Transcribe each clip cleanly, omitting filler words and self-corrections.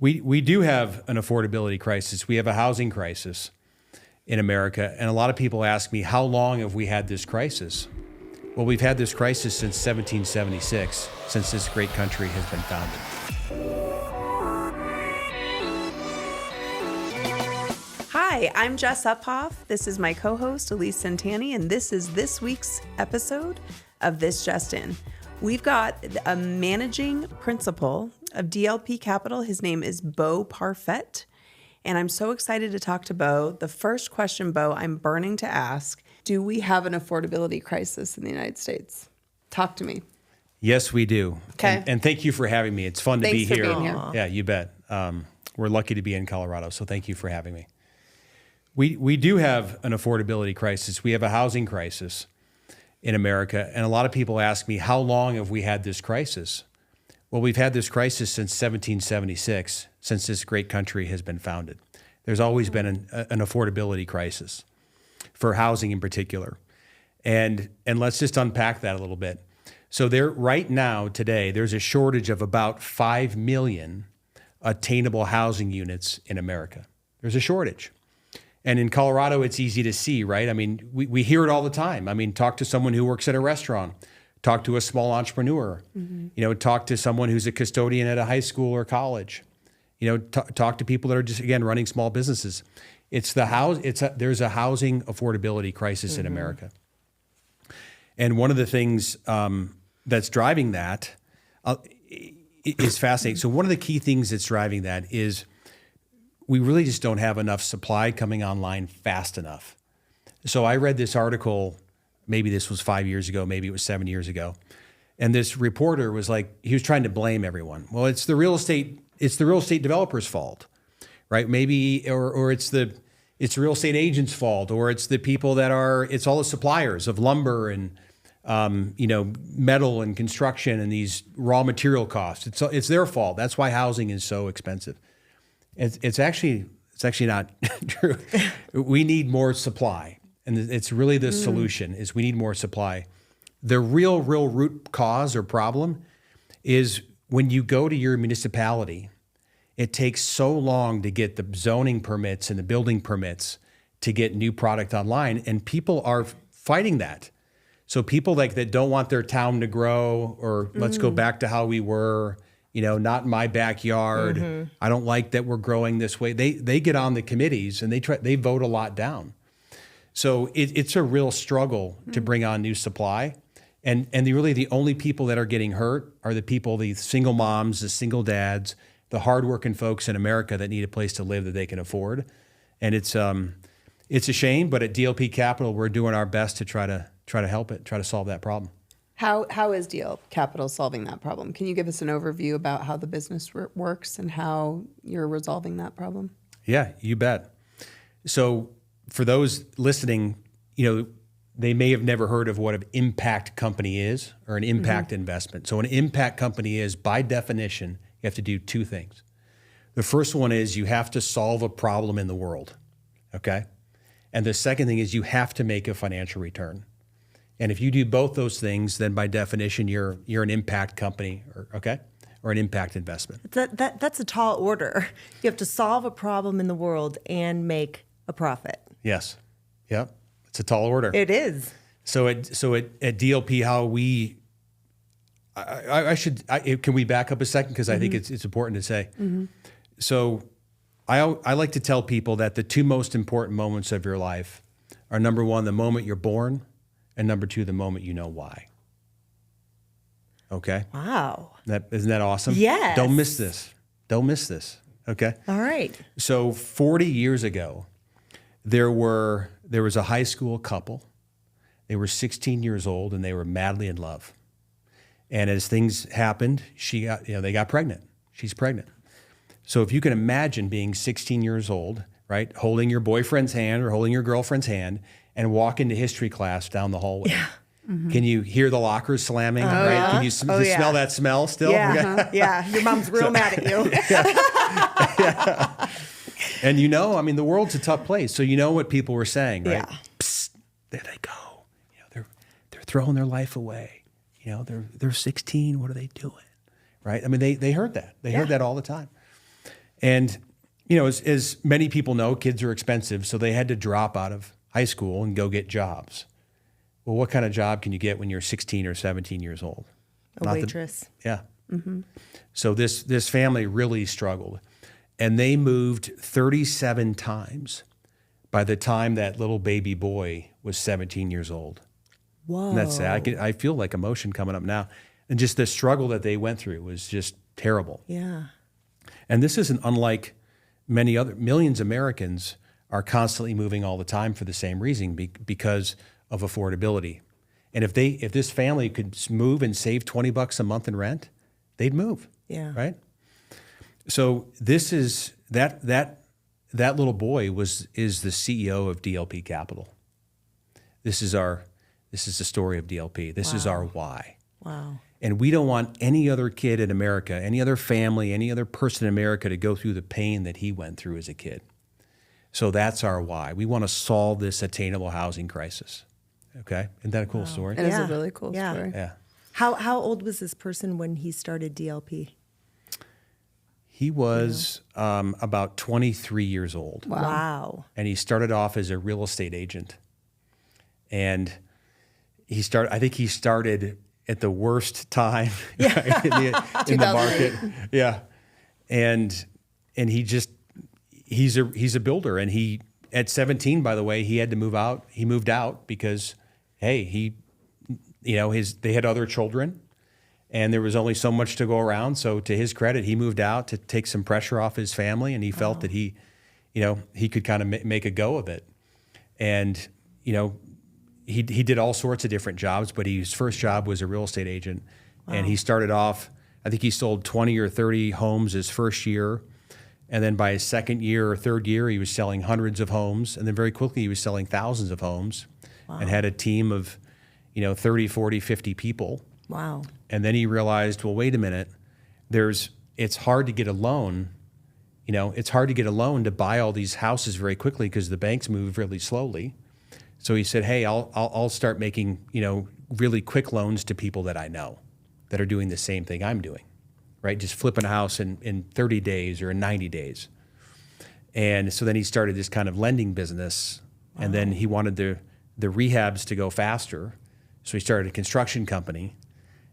We do have an affordability crisis. We have a housing crisis in America. And a lot of people ask me, how long have we had this crisis? Well, we've had this crisis since 1776, since this great country has been founded. Hi, I'm Jess Uphoff. This is my co-host, Elise Santani, and this is this week's episode of This Jess'd In. We've got a managing principal of DLP Capital. His name is Bo Parfet, and I'm so excited to talk to Bo. The first question, Bo, I'm burning to ask, do we have an affordability crisis in the United States? Talk to me. Yes, we do. Okay. And thank you for having me. It's fun to be Thanks here. for being here. Yeah, you bet. We're lucky to be in Colorado, so thank you for having me. We do have an affordability crisis. We have a housing crisis in America. And a lot of people ask me, how long have we had this crisis? Well, we've had this crisis since 1776, since this great country has been founded. There's always been an affordability crisis for housing in particular. And let's just unpack that a little bit. So right now, today, there's a shortage of about 5 million attainable housing units in America. There's a shortage. And in Colorado, it's easy to see, right? I mean, we hear it all the time. I mean, talk to someone who works at a restaurant, talk to a small entrepreneur, talk to someone who's a custodian at a high school or college, talk to people that are just, again, running small businesses. There's a housing affordability crisis in America. And one of the things that's driving that is fascinating. So one of the key things that's driving that is we really just don't have enough supply coming online fast enough. So I read this article, maybe this was 5 years ago, maybe it was 7 years ago. And this reporter was like, he was trying to blame everyone. Well, it's the real estate developer's fault, right? Maybe, or it's the real estate agent's fault, or it's the people it's all the suppliers of lumber and, metal and construction and these raw material costs. It's their fault. That's why housing is so expensive. It's actually not true. We need more supply, and it's really the solution is we need more supply. The real root cause or problem is when you go to your municipality, it takes so long to get the zoning permits and the building permits to get new product online, and people are fighting that. So people that don't want their town to grow, or let's go back to how we were. Not in my backyard. I don't like that we're growing this way. They get on the committees and they vote a lot down. So it's a real struggle to bring on new supply. And really the only people that are getting hurt are the single moms, the single dads, the hardworking folks in America that need a place to live that they can afford. And it's a shame, but at DLP Capital, we're doing our best to try to help it, try to solve that problem. How is DL Capital solving that problem? Can you give us an overview about how the business works and how you're resolving that problem? Yeah, you bet. So for those listening, they may have never heard of what an impact company is or an impact investment. So an impact company is, by definition, you have to do two things. The first one is you have to solve a problem in the world, okay? And the second thing is you have to make a financial return. And if you do both those things, then by definition, you're an impact company, or an impact investment. That's a tall order. You have to solve a problem in the world and make a profit. Yes. Yep. It's a tall order. It is. So at DLP, how we, can we back up a second? Because I think it's important to say. So I like to tell people that the two most important moments of your life are, number one, the moment you're born, and number two, the moment you know why. Okay? Wow. Isn't that awesome? Yes. Don't miss this. Okay? All right. So 40 years ago, there was a high school couple. They were 16 years old and they were madly in love. And as things happened, they got pregnant. She's pregnant. So if you can imagine being 16 years old, right, holding your boyfriend's hand or holding your girlfriend's hand and walk into history class down the hallway. Yeah. Can you hear the lockers slamming? Right? Yeah. Can you smell that smell still? Yeah. Yeah. Your mom's real mad at you. Yeah. And the world's a tough place. So you know what people were saying, right? Yeah. Psst, there they go. They're throwing their life away. They're 16. What are they doing? Right? I mean, they heard that. They heard that all the time. And, as many people know, kids are expensive, so they had to drop out of high school and go get jobs. Well, what kind of job can you get when you're 16 or 17 years old? A waitress. Yeah. So this family really struggled, and they moved 37 times by the time that little baby boy was 17 years old. Whoa. And that's sad. I feel like emotion coming up now. And just the struggle that they went through was just terrible. Yeah. And this isn't unlike many other millions of Americans are constantly moving all the time for the same reason, because of affordability. And if this family could move and save $20 a month in rent, they'd move. Yeah. Right. So this is that little boy is the CEO of DLP Capital. This is the story of DLP. This is our why. Wow. And we don't want any other kid in America, any other family, any other person in America to go through the pain that he went through as a kid. So that's our why. We want to solve this attainable housing crisis. Okay? Isn't that a cool story? It is a really cool Yeah. story. Yeah. How old was this person when he started DLP? He was about 23 years old. Wow. And he started off as a real estate agent. And I think he started at the worst time right, in the market. Yeah. And he's a builder. And he, at 17, by the way, he had to move out. He moved out because, hey, they had other children and there was only so much to go around. So to his credit, he moved out to take some pressure off his family, and he felt that he could kind of make a go of it. And, he did all sorts of different jobs, but his first job was a real estate agent. Wow. And he started off, I think he sold 20 or 30 homes his first year. And then by his second year or third year, he was selling hundreds of homes. And then very quickly, he was selling thousands of homes. Wow. And had a team of, 30, 40, 50 people. Wow. And then he realized, well, wait a minute, it's hard to get a loan. It's hard to get a loan to buy all these houses very quickly because the banks move really slowly. So he said, hey, I'll start making, really quick loans to people that I know that are doing the same thing I'm doing, right? Just flipping a house in 30 days or in 90 days. And so then he started this kind of lending business. Wow. And then he wanted the rehabs to go faster. So he started a construction company.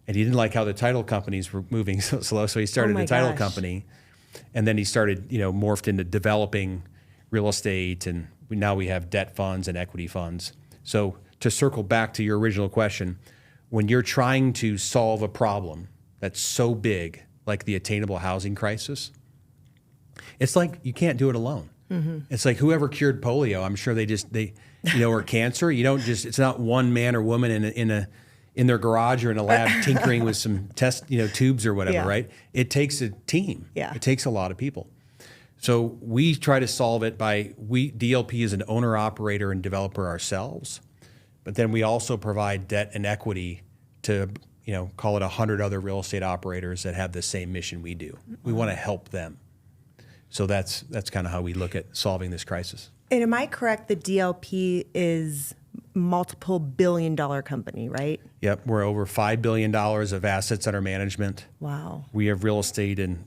And he didn't like how the title companies were moving so slow. So he started a title company. And then he started, morphed into developing real estate. And now we have debt funds and equity funds. So to circle back to your original question, when you're trying to solve a problem that's so big, like the attainable housing crisis, it's like you can't do it alone. Mm-hmm. It's like whoever cured polio, I'm sure or cancer, it's not one man or woman in their garage or in a lab tinkering with some test, tubes or whatever, right? It takes a team. Yeah. It takes a lot of people. So we try to solve it DLP is an owner, operator, and developer ourselves, but then we also provide debt and equity to, call it 100 other real estate operators that have the same mission we do. We want to help them. So that's kind of how we look at solving this crisis. And am I correct that DLP is multiple $billion company, right? Yep, we're over $5 billion of assets under management. Wow. We have real estate in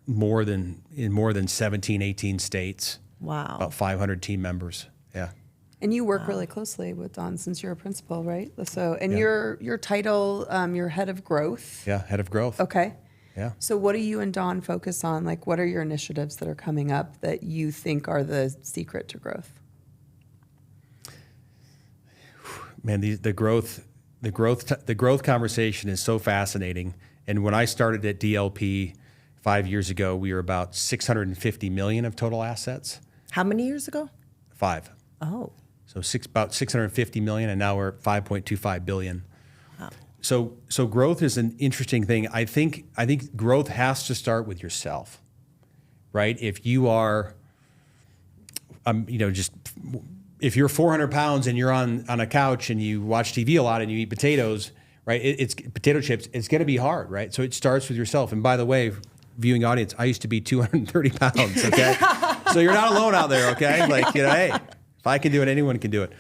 more than 17, 18 states. Wow. About 500 team members. Yeah. And you work really closely with Don since you're a principal, right? So, and your title, you're head of growth. Yeah, head of growth. Okay. Yeah. So what do you and Don focus on? Like, what are your initiatives that are coming up that you think are the secret to growth? Man, the growth conversation is so fascinating. And when I started at DLP 5 years ago, we were about $650 million of total assets. How many years ago? 5. Oh. So about $650 million, and now we're at $5.25 billion. Wow. So growth is an interesting thing. I think growth has to start with yourself, right? If you are, if you're 400 pounds and you're on a couch and you watch TV a lot and you eat potatoes, right? It's potato chips. It's going to be hard, right? So it starts with yourself. And by the way, viewing audience, I used to be 230 pounds. Okay, so you're not alone out there. Okay, hey, if I can do it, anyone can do it.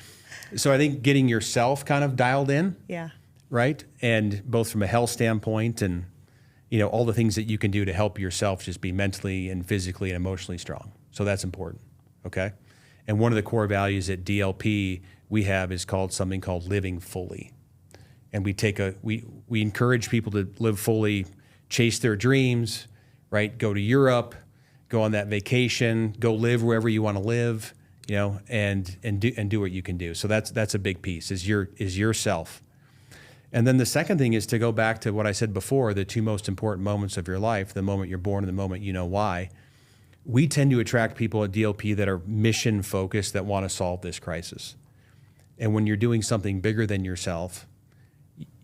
So I think getting yourself kind of dialed in. Yeah. Right, and both from a health standpoint and all the things that you can do to help yourself just be mentally and physically and emotionally strong. So that's important, okay? And one of the core values at DLP we have is something called living fully. And we encourage people to live fully, chase their dreams, right? Go to Europe, go on that vacation, go live wherever you want to live, and do what you can do. So that's a big piece, is yourself. And then the second thing is to go back to what I said before, the two most important moments of your life, the moment you're born and the moment you know why. We tend to attract people at DLP that are mission focused, that want to solve this crisis. And when you're doing something bigger than yourself,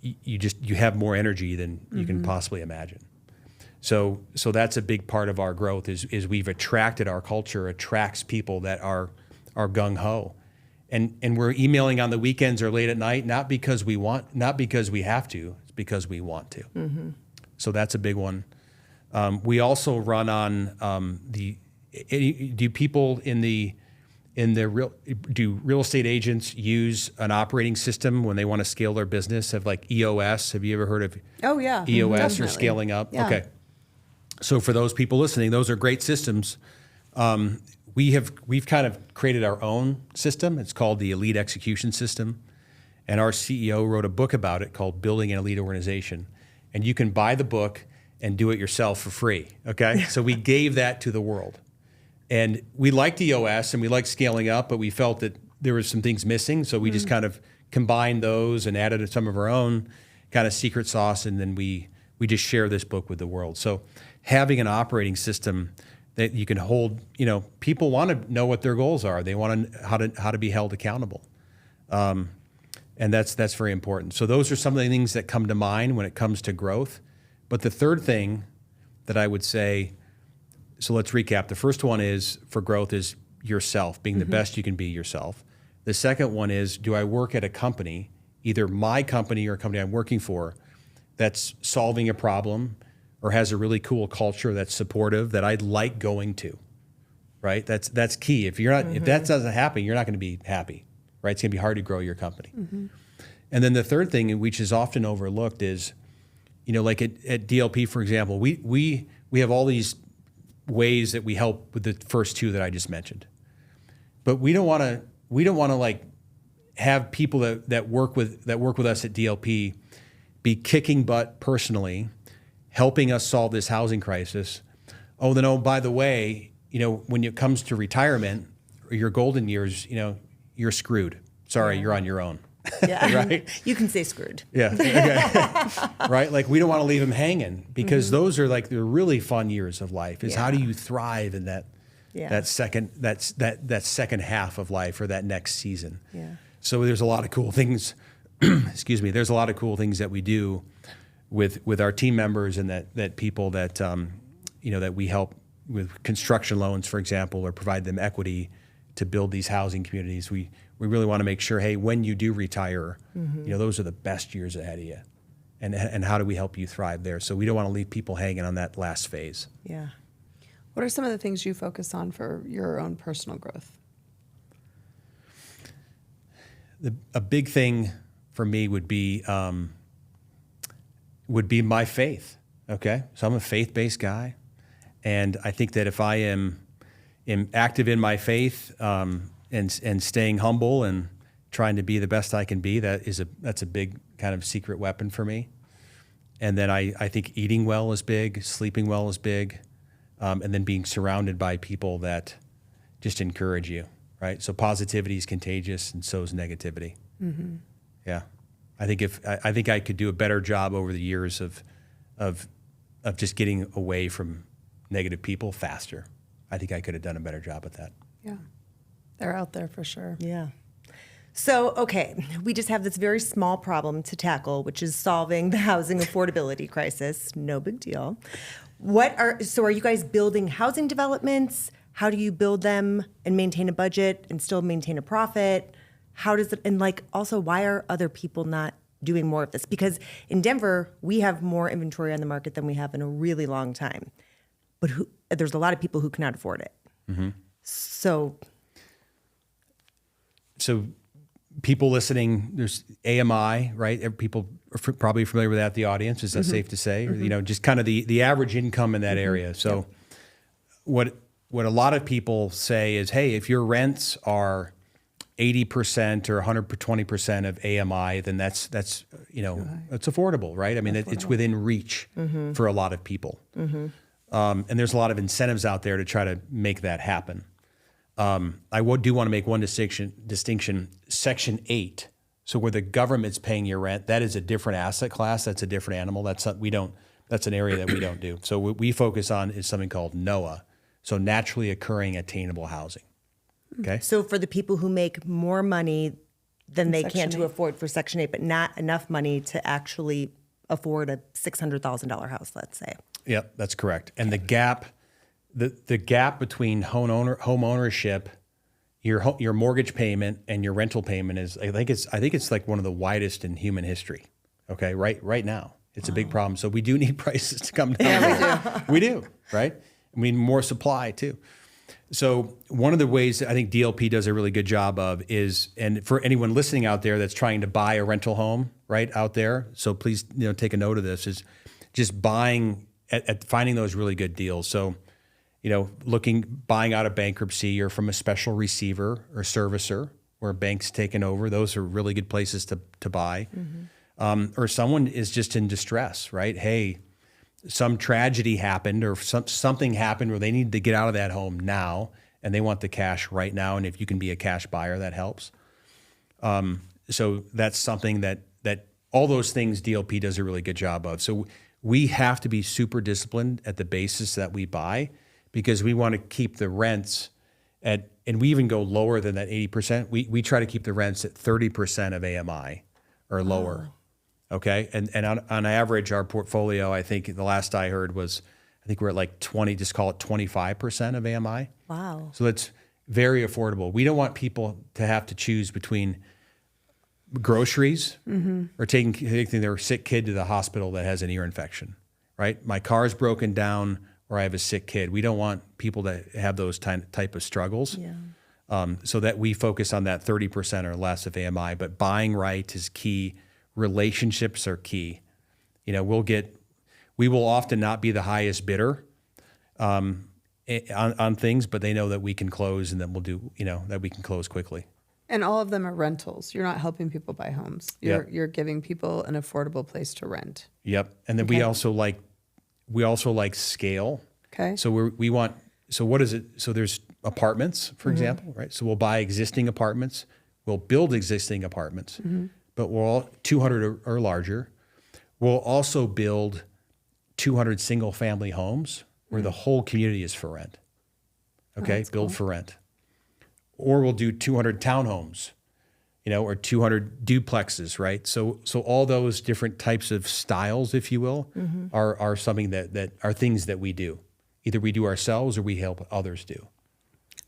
you have more energy than you can possibly imagine. So that's a big part of our growth is we've attracted, our culture attracts people that are gung-ho. And we're emailing on the weekends or late at night, not because we have to, it's because we want to. Mm-hmm. So that's a big one. We also run on do people do real estate agents use an operating system when they want to scale their business? Have like EOS? Have you ever heard of EOS definitely. or scaling up? Yeah. Okay. So for those people listening, those are great systems. We've kind of created our own system. It's called the Elite Execution System. And our CEO wrote a book about it called Building an Elite Organization. And you can buy the book and do it yourself for free, okay? So we gave that to the world. And we liked EOS and we liked scaling up, but we felt that there were some things missing. So we just kind of combined those and added some of our own kind of secret sauce. And then we just share this book with the world. So having an operating system that you can hold, people want to know what their goals are. They want to how to be held accountable. And that's very important. So those are some of the things that come to mind when it comes to growth. But the third thing that I would say, so let's recap. The first one is for growth is yourself, being the best you can be yourself. The second one is, do I work at a company, either my company or a company I'm working for, that's solving a problem or has a really cool culture that's supportive that I'd like going to, right? That's key. If if that doesn't happen, you're not going to be happy, right? It's going to be hard to grow your company. And then the third thing, which is often overlooked, is, like at DLP, for example, we have all these ways that we help with the first two that I just mentioned, but we don't want to like have people that work with us at DLP be kicking butt personally, helping us solve this housing crisis. Oh, then, by the way, when it comes to retirement or your golden years, you're screwed. Sorry, you're on your own. Yeah. Right? You can say screwed. Yeah. Okay. Right? Like, we don't want to leave them hanging because those are like the really fun years of life, is how do you thrive in that second half of life or that next season. Yeah. So there's a lot of cool things, excuse me, there's a lot of cool things that we do with our team members and that people that, that we help with construction loans, for example, or provide them equity to build these housing communities. We really want to make sure, hey, when you do retire, those are the best years ahead of you. And how do we help you thrive there? So we don't want to leave people hanging on that last phase. Yeah. What are some of the things you focus on for your own personal growth? A big thing for me would be my faith. Okay, so I'm a faith-based guy, and I think that if I am active in my faith and staying humble and trying to be the best I can be, that's a big kind of secret weapon for me. And then I think eating well is big, sleeping well is big, and then being surrounded by people that just encourage you, right? So positivity is contagious, and so is negativity. Mm-hmm. Yeah, I think I could do a better job over the years of just getting away from negative people faster. I think I could have done a better job at that. Yeah, they're out there for sure. Yeah. So, okay, we just have this very small problem to tackle, which is solving the housing affordability crisis. No big deal. So are you guys building housing developments? How do you build them and maintain a budget and still maintain a profit? How does it, and also, why are other people not doing more of this? Because in Denver, we have more inventory on the market than we have in a really long time. But there's a lot of people who cannot afford it. Mm-hmm. So people listening, there's AMI, right? People are probably familiar with that, the audience. Is that safe to say? Or, just kind of the average income in that area. So what a lot of people say is, hey, if your rents are 80% or 120% of AMI, then that's it's affordable, right? I mean, it's within reach for a lot of people. And there's a lot of incentives out there to try to make that happen. I do want to make one distinction. Section 8, so where the government's paying your rent, that is a different asset class. That's a different animal. That's an area that we don't do. So what we focus on is something called NOAH, so naturally occurring attainable housing. Okay. So for the people who make more money than they Section can to 8. afford for Section 8, but not enough money to actually afford a $600,000 house, let's say. Yep, that's correct. And the gap between home ownership, your mortgage payment and your rental payment is, I think it's like one of the widest in human history. Okay, right now it's a big problem. So we do need prices to come down. Yeah, we do, right? We need more supply too. So one of the ways that I think DLP does a really good job of is, and for anyone listening out there that's trying to buy a rental home, right out there, so please take a note of this, is just buying at finding those really good deals. So buying out of bankruptcy or from a special receiver or servicer where a bank's taken over, those are really good places to buy. Or someone is just in distress, right? Hey, some tragedy happened or something happened where they need to get out of that home now and they want the cash right now. And if you can be a cash buyer, that helps. So that's something that all those things DLP does a really good job of. So we have to be super disciplined at the basis that we buy, because we want to keep the rents and we even go lower than that 80%. We try to keep the rents at 30% of AMI or lower. Okay. And on average, our portfolio, I think the last I heard was, I think we're at like 20, just call it 25% of AMI. Wow. So it's very affordable. We don't want people to have to choose between groceries or taking their sick kid to the hospital that has an ear infection, right? My car's broken down or I have a sick kid. We don't want people to have those type of struggles. Yeah. So that we focus on that 30% or less of AMI, but buying right is key. Relationships are key. We will often not be the highest bidder on things, but they know that we can close and that we'll do, that we can close quickly. And all of them are rentals. You're not helping people buy homes. You're giving people an affordable place to rent. Yep. And then we also like scale. Okay. So what is it? So there's apartments, for example, right? So we'll buy existing apartments. We'll build existing apartments, but we're all 200 or larger. We'll also build 200 single family homes where the whole community is for rent. Okay. Build for rent. Or we'll do 200 townhomes, or 200 duplexes, right? So all those different types of styles, if you will, are something that are things that we do. Either we do ourselves or we help others do.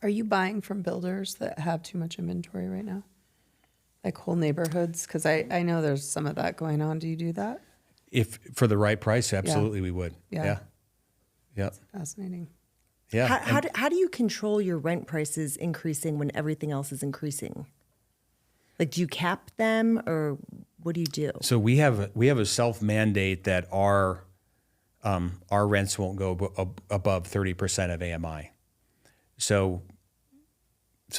Are you buying from builders that have too much inventory right now? Like whole neighborhoods? Because I know there's some of that going on. Do you do that? If for the right price, absolutely we would. Yeah. Yeah. Fascinating. Yeah. How do you control your rent prices increasing when everything else is increasing? Like, do you cap them or what do you do? So we have a self mandate that our rents won't go above 30% of AMI. So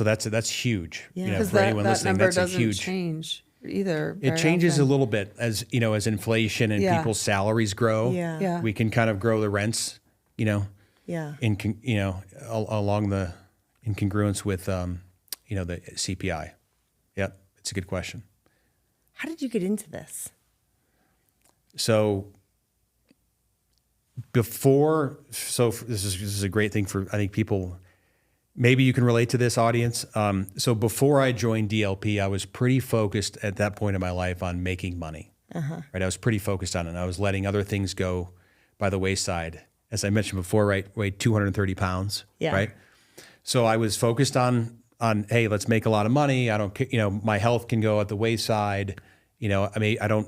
that's huge. Yeah. Because For anyone that listening, number that's a doesn't huge change either. It very changes often. a little bit as inflation and people's salaries grow. Yeah. Yeah. We can kind of grow the rents, Yeah. along the in congruence with the CPI. Yep, it's a good question. How did you get into this? So this is a great thing for, I think, people. Maybe you can relate to this, audience. So before I joined DLP, I was pretty focused at that point in my life on making money. Right, I was pretty focused on it. And I was letting other things go by the wayside. As I mentioned before, right, weighed 230 pounds. Yeah. Right. So I was focused on hey, let's make a lot of money. I don't, my health can go at the wayside. I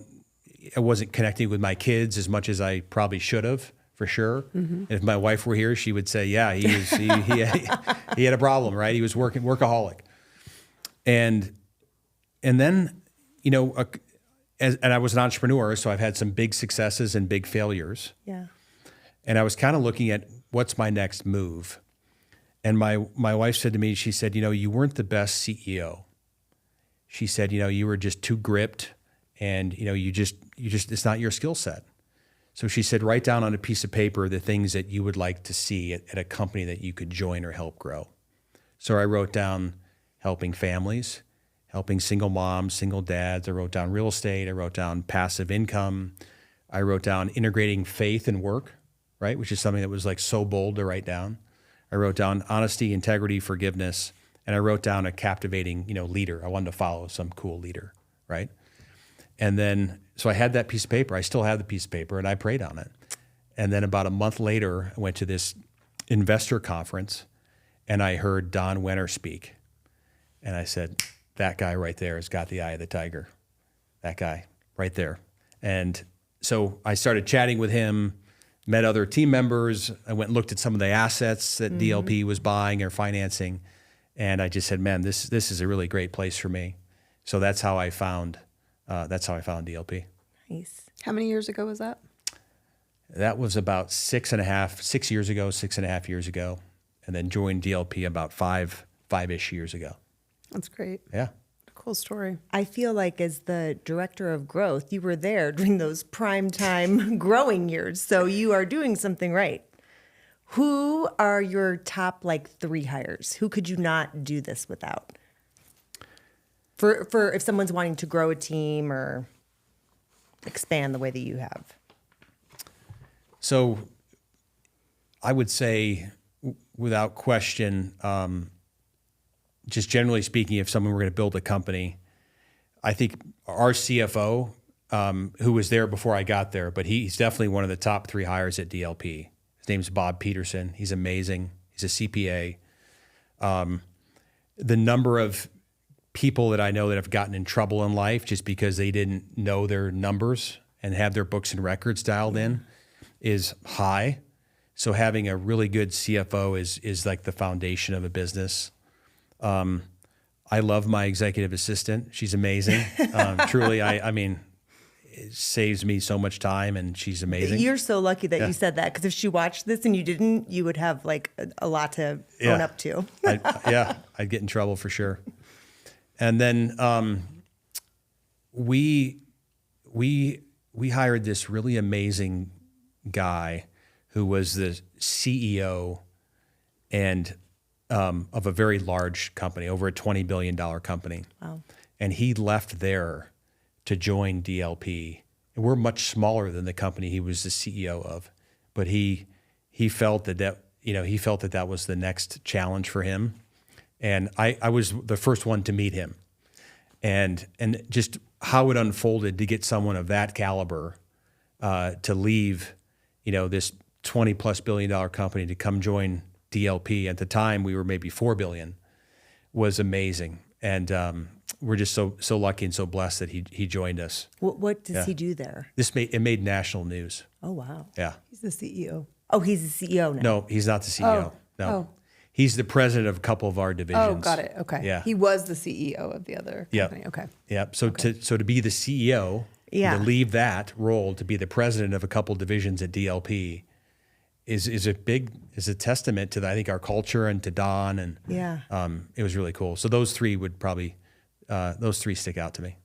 wasn't connecting with my kids as much as I probably should have. For sure. And if my wife were here, she would say, yeah, he had a problem, right? He was workaholic. And and then, and I was an entrepreneur, so I've had some big successes and big failures. Yeah. And I was kind of looking at what's my next move. And my wife said to me, she said, you weren't the best CEO. She said, you were just too gripped, and you just it's not your skill set. So she said, write down on a piece of paper the things that you would like to see at a company that you could join or help grow. So I wrote down helping families, helping single moms, single dads. I wrote down real estate. I wrote down passive income. I wrote down integrating faith and work, right? Which is something that was like so bold to write down. I wrote down honesty, integrity, forgiveness, and I wrote down a captivating, leader. I wanted to follow some cool leader, right? And then, so I had that piece of paper. I still have the piece of paper, and I prayed on it. And then about a month later, I went to this investor conference, and I heard Don Wenner speak. And I said, that guy right there has got the eye of the tiger. That guy right there. And so I started chatting with him, met other team members. I went and looked at some of the assets that DLP was buying or financing. And I just said, man, this is a really great place for me. So that's how I found DLP. Nice. How many years ago was that? That was about 6.5 years ago. And then joined DLP about five-ish years ago. That's great. Yeah. Cool story. I feel like as the director of growth, you were there during those prime time growing years. So you are doing something right. Who are your top 3 hires? Who could you not do this without? For if someone's wanting to grow a team or expand the way that you have. So I would say without question, just generally speaking, if someone were going to build a company, I think our CFO, who was there before I got there, but he's definitely one of the top 3 hires at DLP. His name's Bob Peterson. He's amazing. He's a CPA. The number of people that I know that have gotten in trouble in life just because they didn't know their numbers and have their books and records dialed in is high. So having a really good CFO is like the foundation of a business. I love my executive assistant. She's amazing. Truly, I mean, it saves me so much time, and she's amazing. You're so lucky that you said that, because if she watched this and you didn't, you would have a lot to own up to. I'd get in trouble for sure. And then we hired this really amazing guy who was the CEO and of a very large company, over a $20 billion company. Wow. And he left there to join DLP. And we're much smaller than the company he was the CEO of. But he felt that was the next challenge for him. And I was the first one to meet him. And just how it unfolded to get someone of that caliber to leave, this $20+ billion company to come join DLP. At the time, we were maybe $4 billion, was amazing. And we're just so lucky and so blessed that he joined us. What does he do there? It made national news. Oh, wow. Yeah. He's the CEO. Oh, he's the CEO now. No, he's not the CEO. No. Oh. He's the president of a couple of our divisions. Oh, got it. Okay. Yeah. He was the CEO of the other company. Okay. Yeah. So to be the CEO, to leave that role to be the president of a couple of divisions at DLP is a testament to I think our culture and to Don, and it was really cool. So those 3 would probably those 3 stick out to me.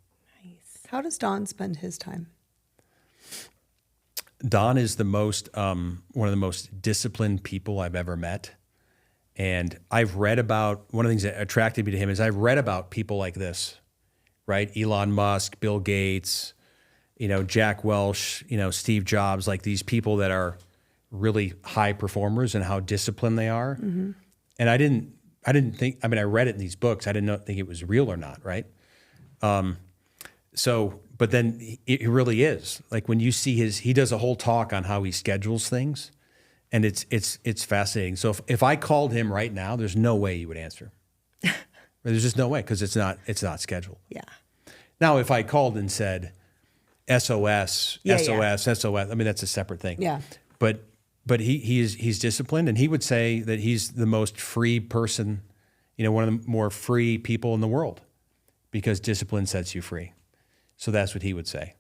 Nice. How does Don spend his time? Don is one of the most disciplined people I've ever met. And I've read about, one of the things that attracted me to him is I've read about people like this, right? Elon Musk, Bill Gates, Jack Welch, Steve Jobs, like these people that are really high performers and how disciplined they are. Mm-hmm. And I didn't think, I read it in these books. I didn't think it was real or not, right? But then it really is. Like when you see he does a whole talk on how he schedules things. And it's fascinating. So if I called him right now, there's no way he would answer. There's just no way, because it's not scheduled. Yeah. Now, if I called and said SOS, SOS, that's a separate thing. Yeah. But he's disciplined, and he would say that he's the most free person, one of the more free people in the world, because discipline sets you free. So that's what he would say.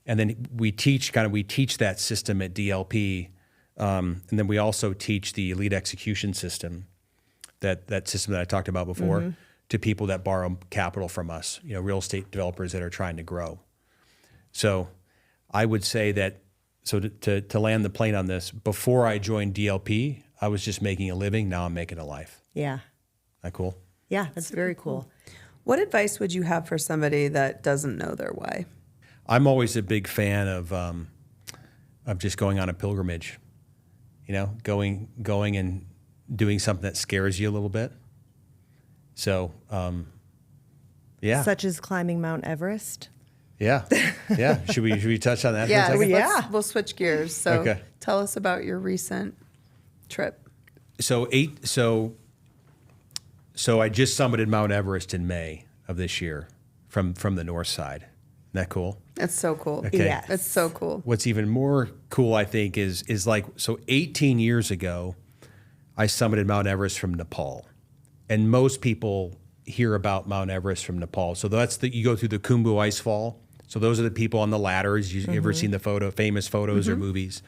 And then we teach that system at DLP. And then we also teach the elite execution system, that system that I talked about before, to people that borrow capital from us, real estate developers that are trying to grow. So I would say that, so to land the plane on this, before I joined DLP, I was just making a living. Now I'm making a life. Yeah. That cool? Yeah, that's very cool. What advice would you have for somebody that doesn't know their why? I'm always a big fan of just going on a pilgrimage, going and doing something that scares you a little bit. So, yeah. Such as climbing Mount Everest. Yeah. Yeah. Should we touch on that Yeah, for a second? Yeah. we'll switch gears. So Okay. tell us about your recent trip. So I just summited Mount Everest in May of this year from the north side. Isn't that cool? It's so cool. Okay. Yes. It's so cool. What's even more cool, I think, is 18 years ago, I summited Mount Everest from Nepal. And most people hear about Mount Everest from Nepal. So you go through the Khumbu ice fall. So those are the people on the ladders. You ever seen the famous photos or movies?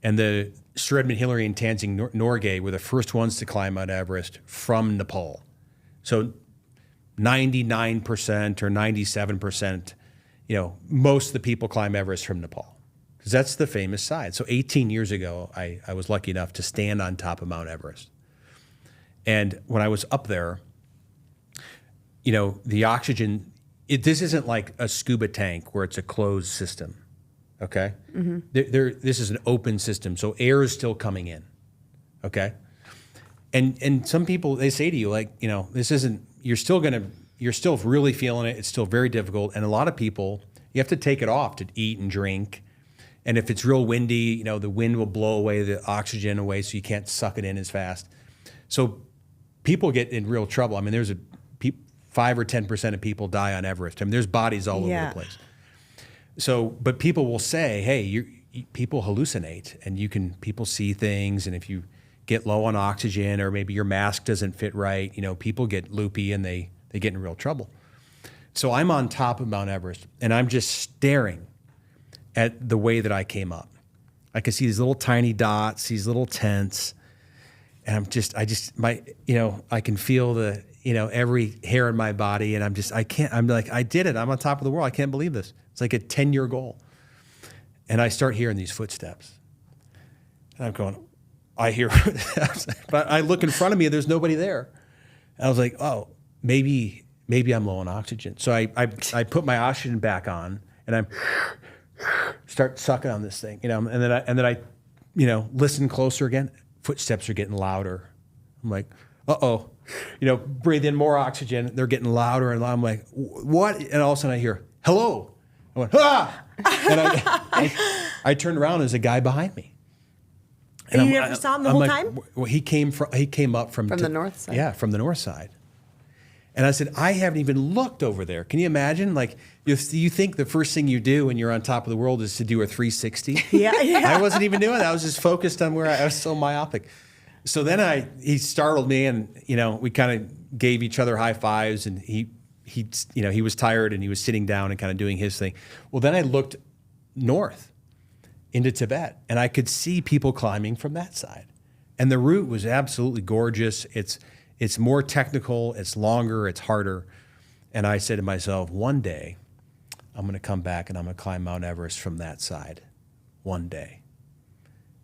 And the Sir Edmund Hillary and Tenzing Norgay were the first ones to climb Mount Everest from Nepal. So 99% or 97%, most of the people climb Everest from Nepal, because that's the famous side. So 18 years ago, I was lucky enough to stand on top of Mount Everest. And when I was up there, the oxygen, this isn't like a scuba tank where it's a closed system, okay? This is an open system, so air is still coming in, okay? And some people, they say to you, this isn't, you're still really feeling it. It's still very difficult. And a lot of people, you have to take it off to eat and drink. And if it's real windy, the wind will blow away the oxygen away, so you can't suck it in as fast. So people get in real trouble. I mean, there's 5 or 10% of people die on Everest. I mean, there's bodies all over the place. So, but people will say, hey, people hallucinate, and people see things, and if you get low on oxygen, or maybe your mask doesn't fit right, people get loopy and they get in real trouble. So I'm on top of Mount Everest, and I'm just staring at the way that I came up. I can see these little tiny dots, these little tents, and I can feel the, every hair in my body, and I did it. I'm on top of the world. I can't believe this. It's like a 10-year goal. And I start hearing these footsteps. And I'm going, I hear footsteps, but I look in front of me and there's nobody there. And I was like, oh, maybe I'm low on oxygen. So I put my oxygen back on, and I start sucking on this thing, and then I listen closer again. Footsteps are getting louder. I'm like, uh-oh, breathe in more oxygen. They're getting louder and louder. I'm like, what? And all of a sudden I hear, hello. I went, ah! And I turned around, and there's a guy behind me. And you never saw him the whole time? Well, he came up from the north side. Yeah, from the north side. And I said, I haven't even looked over there. Can you imagine? Like, you think the first thing you do when you're on top of the world is to do a 360? Yeah. I wasn't even doing that. I was just focused on where I was so myopic. So then he startled me, and we kind of gave each other high fives, and he was tired, and he was sitting down and kind of doing his thing. Well, then I looked north into Tibet, and I could see people climbing from that side. And the route was absolutely gorgeous. It's more technical, it's longer, it's harder. And I said to myself, one day I'm going to come back and I'm going to climb Mount Everest from that side. One day.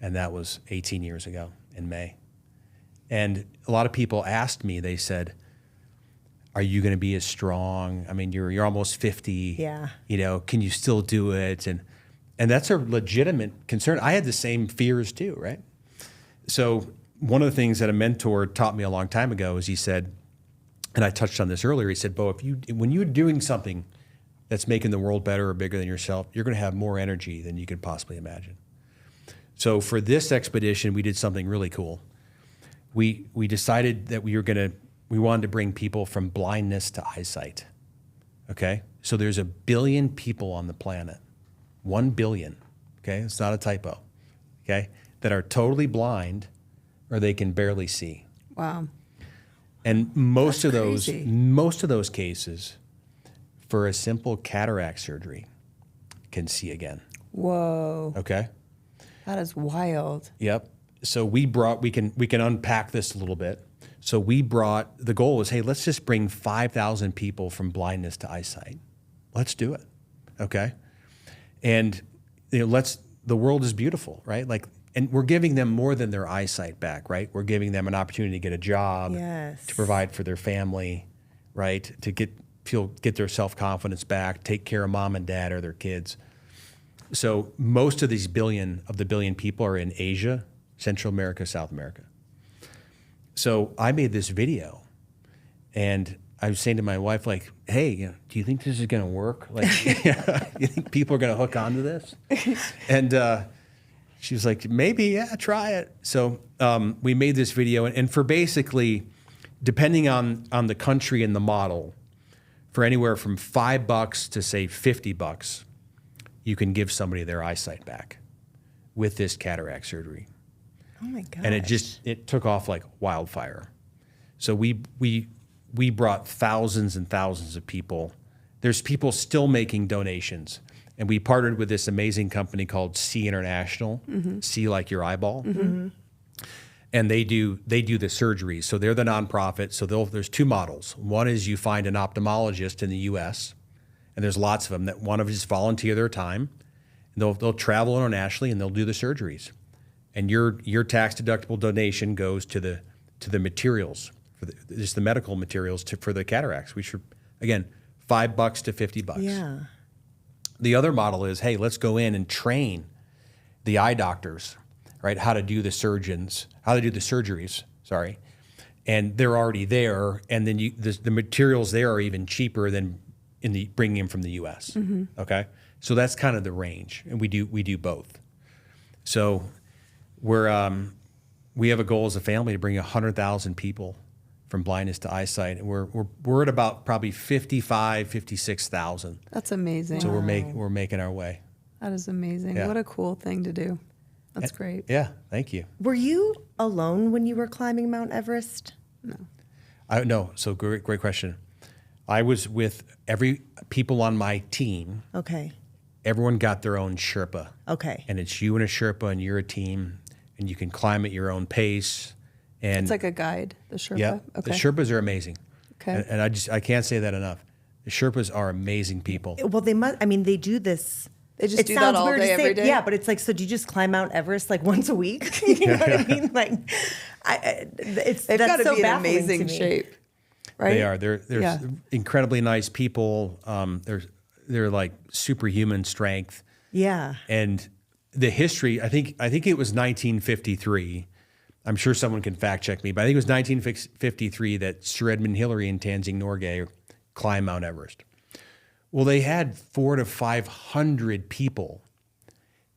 And that was 18 years ago in May. And a lot of people asked me, they said, are you going to be as strong? I mean, you're almost 50. Yeah. Can you still do it? And that's a legitimate concern. I had the same fears too, right? So one of the things that a mentor taught me a long time ago is he said, and I touched on this earlier, he said, Bo, when you're doing something that's making the world better or bigger than yourself, you're going to have more energy than you could possibly imagine. So for this expedition, we did something really cool. We decided that we wanted to bring people from blindness to eyesight. Okay? So there's 1 billion people on the planet. 1 billion. Okay? It's not a typo. Okay? That are totally blind, or they can barely see. Wow. And most That's of crazy. those cases, for a simple cataract surgery can see again. Whoa. Okay. That is wild. Yep. So we can unpack this a little bit. So the goal was, hey, let's just bring 5,000 people from blindness to eyesight. Let's do it. Okay. And the world is beautiful, right? And we're giving them more than their eyesight back, right? We're giving them an opportunity to get a job, Yes. to provide for their family, right? To get their self-confidence back, take care of mom and dad or their kids. So most of the billion people are in Asia, Central America, South America. So I made this video, and I was saying to my wife, like, hey, do you think this is going to work? Like, you think people are going to hook onto this? And she was like, maybe, yeah, try it. So we made this video, and for basically, depending on the country and the model, for anywhere from $5 to say $50, you can give somebody their eyesight back with this cataract surgery. Oh my God. And it took off like wildfire. So we brought thousands and thousands of people. There's people still making donations. And we partnered with this amazing company called See International, See like your eyeball. And they do the surgeries. So they're the nonprofit. So there's two models. One is you find an ophthalmologist in the U.S., and there's lots of them that one of them just volunteer their time. And they'll travel internationally and they'll do the surgeries. And your tax deductible donation goes to the materials, just the medical materials for the cataracts. We should, again, $5 to $50. Yeah. The other model is, hey, let's go in and train the eye doctors, right? How to do the surgeries, sorry. And they're already there, and then the materials there are even cheaper than bringing them from the U.S. Okay, so that's kind of the range, and we do both. So we have a goal as a family to bring 100,000 people from blindness to eyesight, and we're at about probably 56,000. That's amazing. So we're making our way. That is amazing. Yeah. What a cool thing to do. That's great. Yeah, thank you. Were you alone when you were climbing Mount Everest? No. So great question. I was with people on my team. Okay. Everyone got their own Sherpa. Okay. And it's you and a Sherpa, and you're a team, and you can climb at your own pace. And It's like a guide, the Sherpa. yeah, Okay. the Sherpas are amazing. Okay. And I can't say that enough. The Sherpas are amazing people. Well, they must. I mean, they do this. They just It do that sounds all weird to day, say, every day? Yeah, but it's like, so do you just climb Mount Everest like once a week? You know what I mean? Like, They've that's got to so be in baffling to amazing me. shape, right? They are. They're Yeah. incredibly nice people. They're like superhuman strength. Yeah. And the history, I think it was 1953. I'm sure someone can fact check me, but I think it was 1953 that Sir Edmund Hillary and Tenzing Norgay climbed Mount Everest. Well, they had 400 to 500 people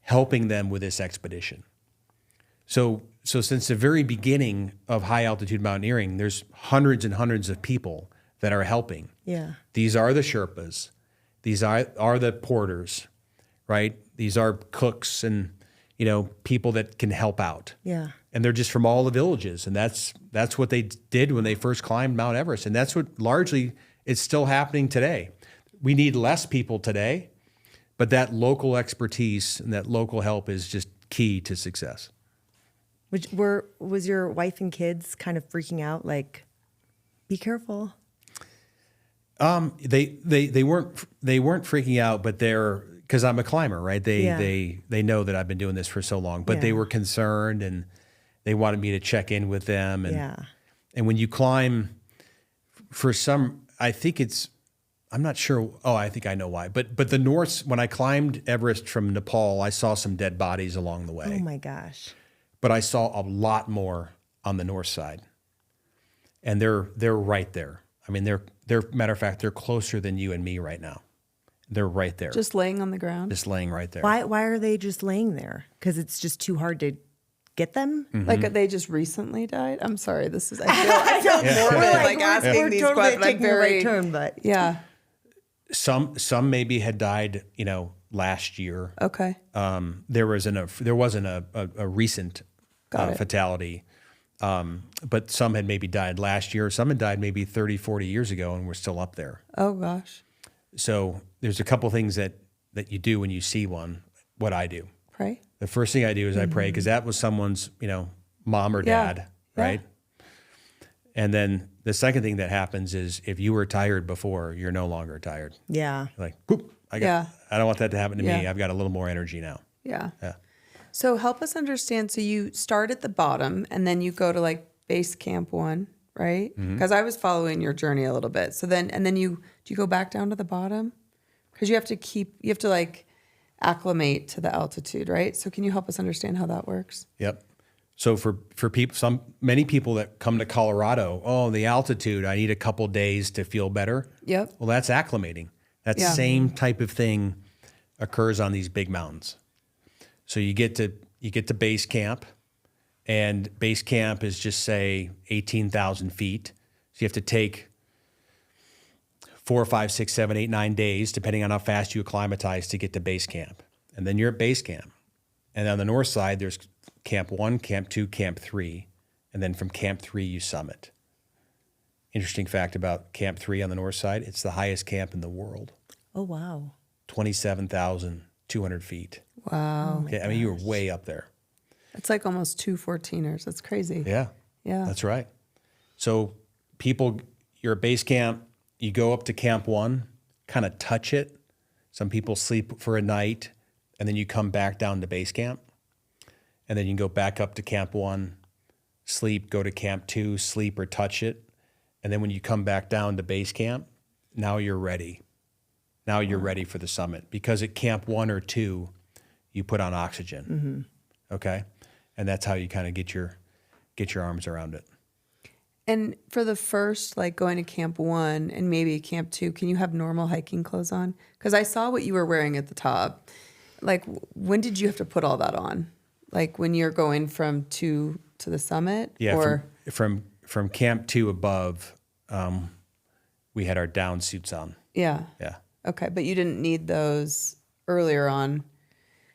helping them with this expedition. So since the very beginning of high altitude mountaineering, there's hundreds and hundreds of people that are helping. Yeah. These are the Sherpas. These are the porters, right? These are cooks and, people that can help out. Yeah. And they're just from all the villages. And that's what they did when they first climbed Mount Everest. And that's what largely is still happening today. We need less people today, but that local expertise and that local help is just key to success. Was your wife and kids kind of freaking out? Like, be careful. They weren't freaking out, but because I'm a climber, right? They know that I've been doing this for so long, but they were concerned and they wanted me to check in with them. And, and when you climb I'm not sure. Oh, I think I know why. But the North, when I climbed Everest from Nepal, I saw some dead bodies along the way. Oh my gosh. But I saw a lot more on the north side. And they're right there. I mean, they're matter of fact, they're closer than you and me right now. They're right there. Just laying on the ground. Just laying right there. Why are they just laying there? Because it's just too hard to get them? Mm-hmm. Like they just recently died. I'm sorry. I feel morbid, asking we're these totally questions. I'm taking the right turn, but yeah. Some maybe had died, last year. Okay. There wasn't a recent fatality. But some had maybe died last year. Some had died maybe 30, 40 years ago and were still up there. Oh gosh. So there's a couple things that you do when you see one. What I do. Pray. The first thing I do is I pray, because that was someone's, mom or dad, right? And then the second thing that happens is if you were tired before, you're no longer tired. Yeah. Like, whoop, I don't want that to happen to me. I've got a little more energy now. Yeah. Yeah. So help us understand. So you start at the bottom and then you go to like base camp 1, right? Because I was following your journey a little bit. So then, and then do you go back down to the bottom? Because you have to like acclimate to the altitude, right? So can you help us understand how that works? Yep. So for people, many people that come to Colorado, the altitude, I need a couple days to feel better. Yep. Well, that's acclimating. That same type of thing occurs on these big mountains. So you get to base camp, and base camp is just say 18,000 feet. So you have to take 4, 5, 6, 7, 8, 9 days, depending on how fast you acclimatize to get to base camp. And then you're at base camp. And on the north side, there's camp 1, camp 2, camp 3. And then from camp 3, you summit. Interesting fact about camp 3 on the north side, it's the highest camp in the world. Oh, wow. 27,200 feet. Wow. Okay, I mean, you were way up there. It's like almost 2 14ers. That's crazy. Yeah. Yeah. That's right. So you're at base camp, you go up to camp 1, kind of touch it. Some people sleep for a night, and then you come back down to base camp. And then you can go back up to camp 1, sleep, go to camp 2, sleep or touch it. And then when you come back down to base camp, now you're ready. Now you're ready for the summit. Because at camp 1 or 2, you put on oxygen. Okay? And that's how you kind of get your arms around it. And for the first, like going to camp 1 and maybe camp 2, can you have normal hiking clothes on? Because I saw what you were wearing at the top. Like, when did you have to put all that on? Like when you're going from 2 to the summit? Yeah, Or from camp 2 above, we had our down suits on. yeah. Yeah. Okay, but you didn't need those earlier on.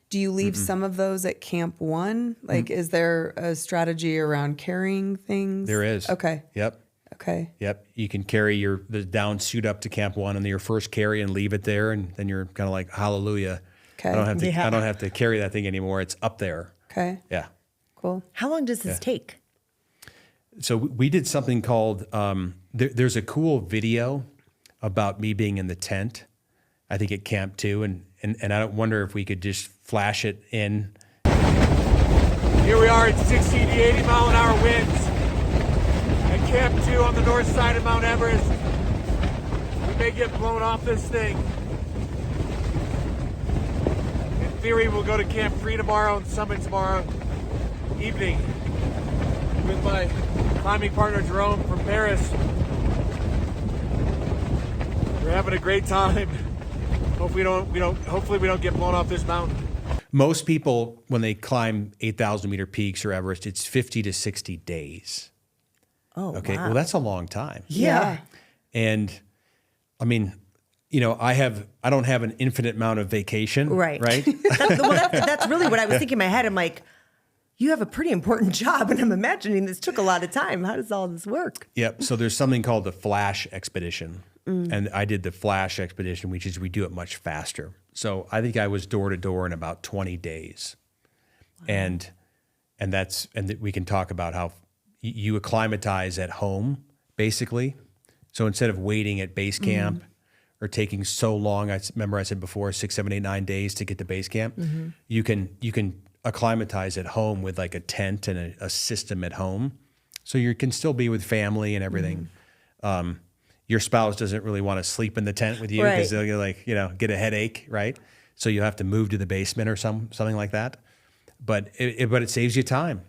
Do you leave some of those at camp 1? Like, is there a strategy around carrying things? There is. Okay. Yep. Okay. Yep. You can carry the down suit up to camp 1 and your first carry and leave it there, and then you're kind of like, hallelujah. Okay. I don't have to. Yeah. I don't have to carry that thing anymore. It's up there. Okay. Yeah. Cool. How long does this take? So we did something called. There's a cool video about me being in the tent. I think at camp 2, and I don't wonder if we could just flash it in. Here we are at 60 to 80 mile an hour winds at Camp 2 on the north side of Mount Everest. We may get blown off this thing. In theory, we'll go to Camp 3 tomorrow and summit tomorrow evening with my climbing partner Jerome from Paris. We're having a great time. Hopefully we don't get blown off this mountain. Most people, when they climb 8,000 meter peaks or Everest, it's 50 to 60 days. Oh, Okay. wow. Well, that's a long time. Yeah. And I mean, I don't have an infinite amount of vacation. Right. Right. That's really what I was thinking in my head. I'm like, you have a pretty important job, and I'm imagining this took a lot of time. How does all this work? Yep. So there's something called the Flash Expedition. And I did the Flash Expedition, which is we do it much faster. So I think I was door to door in about 20 days. Wow. And we can talk about how you acclimatize at home, basically. So instead of waiting at base camp or taking so long, I remember I said before, 6, 7, 8, 9 days to get to base camp, you can acclimatize at home with like a tent and a system at home. So you can still be with family and everything. Your spouse doesn't really want to sleep in the tent with you because they'll get a headache, right? So you have to move to the basement or something like that. But it saves you time.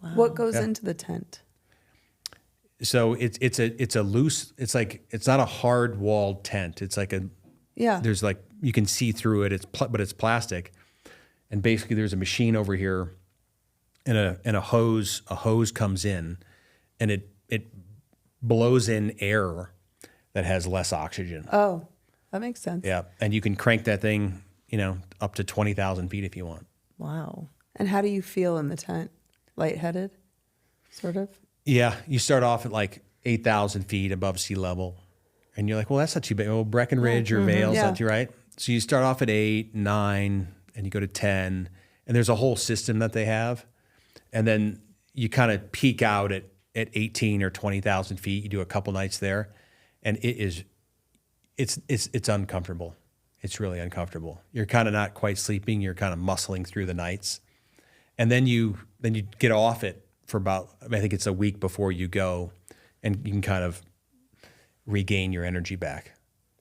Wow. What goes into the tent? So it's a loose. It's not a hard walled tent. It's like there's like you can see through it. But it's plastic, and basically there's a machine over here, and a hose comes in, and it blows in air that has less oxygen. Oh, that makes sense. Yeah, and you can crank that thing, up to 20,000 feet if you want. Wow. And how do you feel in the tent? Lightheaded, sort of? Yeah, you start off at like 8,000 feet above sea level, And you're like, well, that's not too bad. Well, Breckenridge or Vale's, Yeah. that's right. So you start off at 8, 9, and you go to 10, and there's a whole system that they have. And then you kind of peak out at 18 or 20,000 feet. You do a couple nights there, and it's uncomfortable. It's really uncomfortable. You're kind of not quite sleeping. You're kind of muscling through the nights. And then you get off it for about, I think it's a week before you go, and you can kind of regain your energy back.